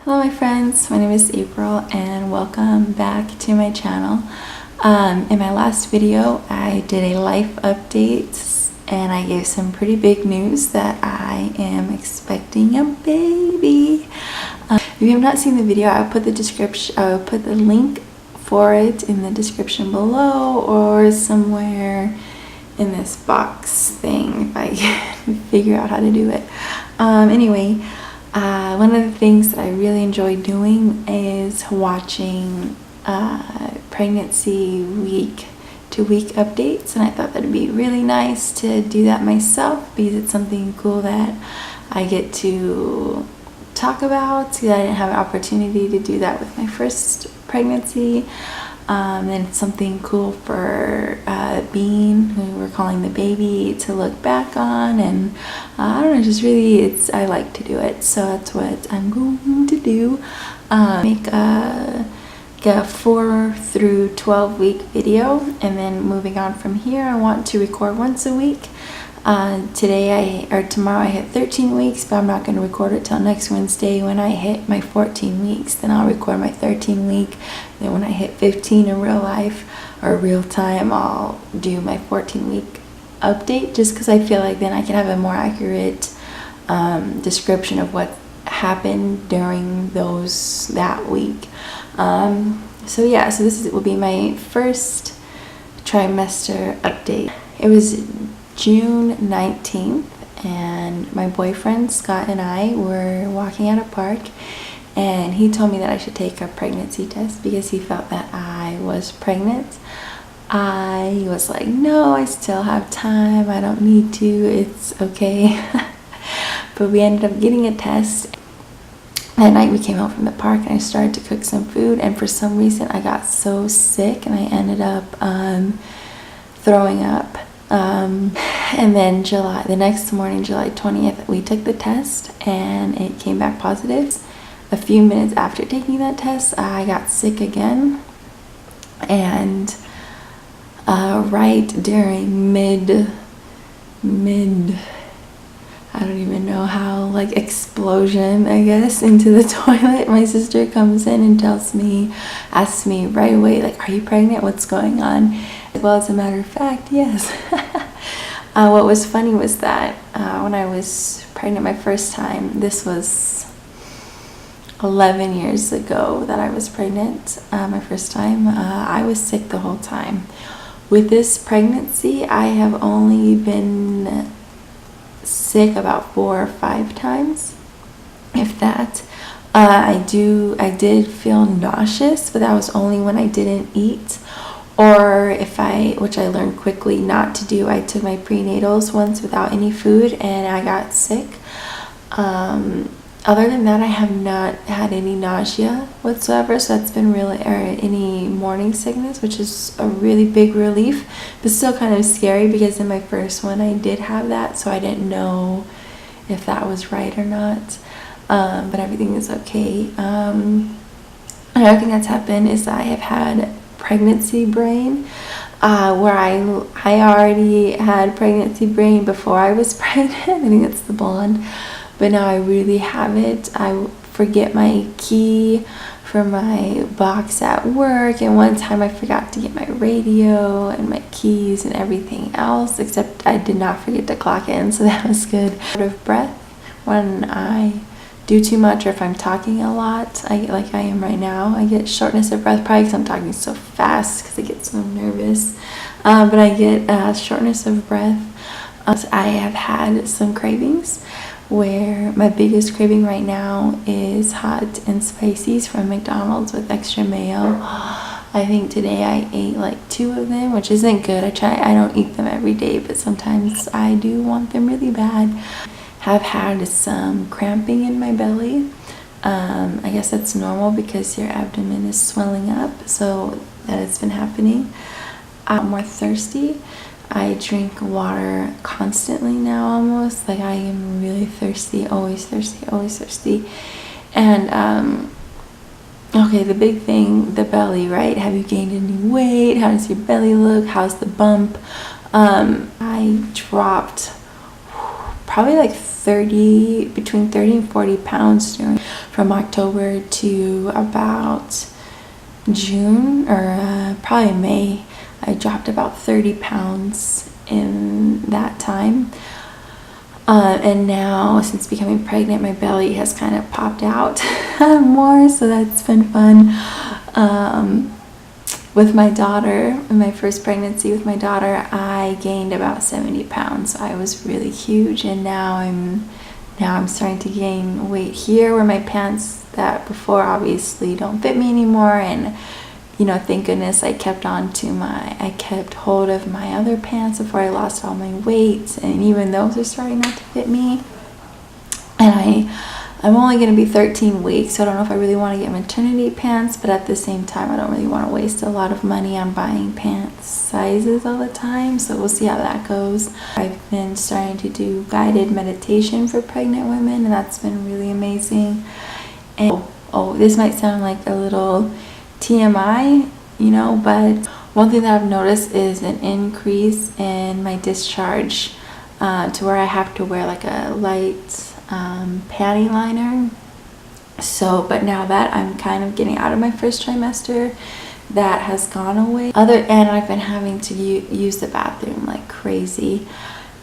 Hello my friends, my name is April and welcome back to my channel. In my last video I did a life update and I gave some pretty big news that I am expecting a baby. If you have not seen the video, I'll put the link for it in the description below or somewhere in this box thing if I can figure out how to do it. Anyway, one of the things that I really enjoy doing is watching pregnancy week to week updates, and I thought that would be really nice to do that myself because it's something cool that I get to talk about. See, I didn't have an opportunity to do that with my first pregnancy. And it's something cool for Bean, who we're calling the baby, to look back on, and I don't know, just really, I like to do it, so that's what I'm going to do. Make a 4 through 12 week video, and then moving on from here, I want to record once a week. Tomorrow I hit 13 weeks, but I'm not going to record it till next Wednesday. When I hit my 14 weeks, then I'll record my 13 week. Then when I hit 15 in real life or real time, I'll do my 14 week update, just because I feel like then I can have a more accurate description of what happened during that week. So this will be my first trimester update. It was June 19th and my boyfriend Scott and I were walking at a park, and he told me that I should take a pregnancy test because he felt that I was pregnant. I was like, no, I still have time, I don't need to, it's okay. But we ended up getting a test. That night we came home from the park and I started to cook some food, and for some reason I got so sick and I ended up throwing up. And then the next morning, July 20th, we took the test and it came back positive. A few minutes after taking that test, I got sick again, and right during I don't even know how, like, explosion, I guess, into the toilet, my sister comes in and asks me right away, like, are you pregnant? What's going on? Well, as a matter of fact, yes. What was funny was that when I was pregnant my first time, this was 11 years ago that I was pregnant my first time, I was sick the whole time. With this pregnancy, I have only been sick about 4 or 5 times, if that. I did feel nauseous, but that was only when I didn't eat, or which I learned quickly not to do. I took my prenatals once without any food and I got sick. Other than that, I have not had any nausea whatsoever, so that's been really, or any morning sickness, which is a really big relief, but still kind of scary because in my first one I did have that, so I didn't know if that was right or not. But everything is okay. Another thing that's happened is that I have had pregnancy brain, where I already had pregnancy brain before I was pregnant. I think that's the blonde. But now I really have it. I forget my key for my box at work, and one time I forgot to get my radio and my keys and everything else, except I did not forget to clock in, so that was good. Out of breath when I do too much, or if I'm talking a lot, like I am right now, I get shortness of breath, probably because I'm talking so fast because I get so nervous. But I get shortness of breath. I have had some cravings, where my biggest craving right now is hot and spices from McDonald's with extra mayo. I think today I ate like 2 of them, which isn't good. I don't eat them every day, but sometimes I do want them really bad. Have had some cramping in my belly. I guess that's normal because your abdomen is swelling up, so that has been happening. I'm more thirsty. I drink water constantly now, almost. Like, I am really thirsty, always thirsty, always thirsty. And okay, the big thing, the belly, right? Have you gained any weight? How does your belly look? How's the bump? I dropped probably like between 30 and 40 pounds from October to about June, or probably May. I dropped about 30 pounds in that time. And now, since becoming pregnant, my belly has kind of popped out more, so that's been fun. With my daughter, in my first pregnancy with my daughter, I gained about 70 pounds. I was really huge, and now I'm starting to gain weight here where my pants that before obviously don't fit me anymore. And thank goodness I kept hold of my other pants before I lost all my weight, and even those are starting not to fit me. And I'm only going to be 13 weeks, so I don't know if I really want to get maternity pants, but at the same time I don't really want to waste a lot of money on buying pants sizes all the time, so we'll see how that goes. I've been starting to do guided meditation for pregnant women, and that's been really amazing. And this might sound like a little TMI, but one thing that I've noticed is an increase in my discharge, to where I have to wear like a light panty liner. But now that I'm kind of getting out of my first trimester, that has gone away. And I've been having to use the bathroom like crazy.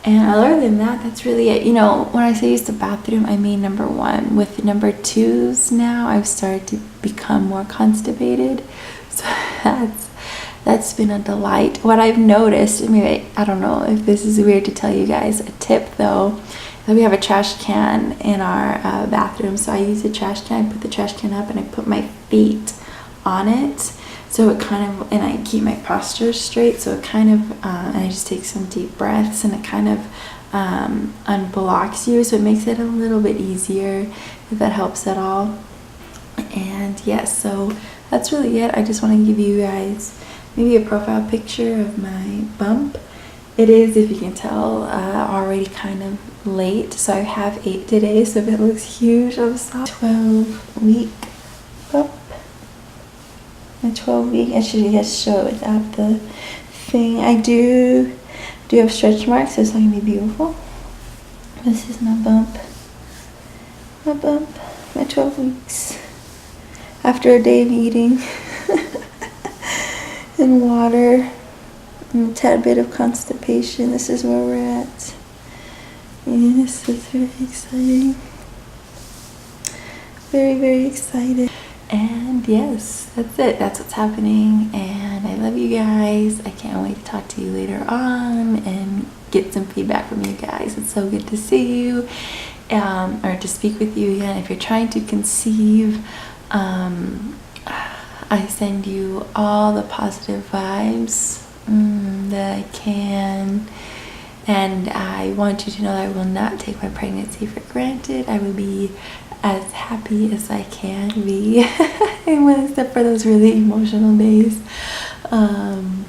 And other than that, that's really it. When I say use the bathroom, I mean number one. With number twos now, I've started to become more constipated. So that's been a delight. What I've noticed, I don't know if this is weird to tell you guys, a tip though, that we have a trash can in our bathroom. So I use the trash can, I put the trash can up, and I put my feet on it. So it and I keep my posture straight, so it and I just take some deep breaths, and it kind of unblocks you, so it makes it a little bit easier, if that helps at all. And yes, so that's really it. I just want to give you guys maybe a profile picture of my bump. It is, if you can tell, already kind of late, so I have 8 today, so if it looks huge, I'm sorry. 12-week bump. My 12-week, I should just show it without the thing. I do have stretch marks, so it's not gonna be beautiful. This is my bump. My 12 weeks. After a day of eating and water and a tad bit of constipation, this is where we're at. Yes, it's very exciting. Very, very excited. And yes, that's it. That's what's happening, and I love you guys. I can't wait to talk to you later on and get some feedback from you guys. It's so good to see you, or to speak with you again. If you're trying to conceive, I send you all the positive vibes that I can, and I want you to know that I will not take my pregnancy for granted. I will be as happy as I can be, except for those really emotional days. And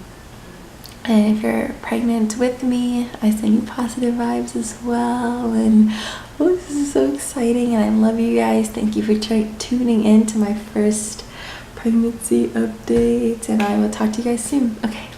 if you're pregnant with me, I send you positive vibes as well. And this is so exciting, and I love you guys. Thank you for tuning in to my first pregnancy update, and I will talk to you guys soon. Okay.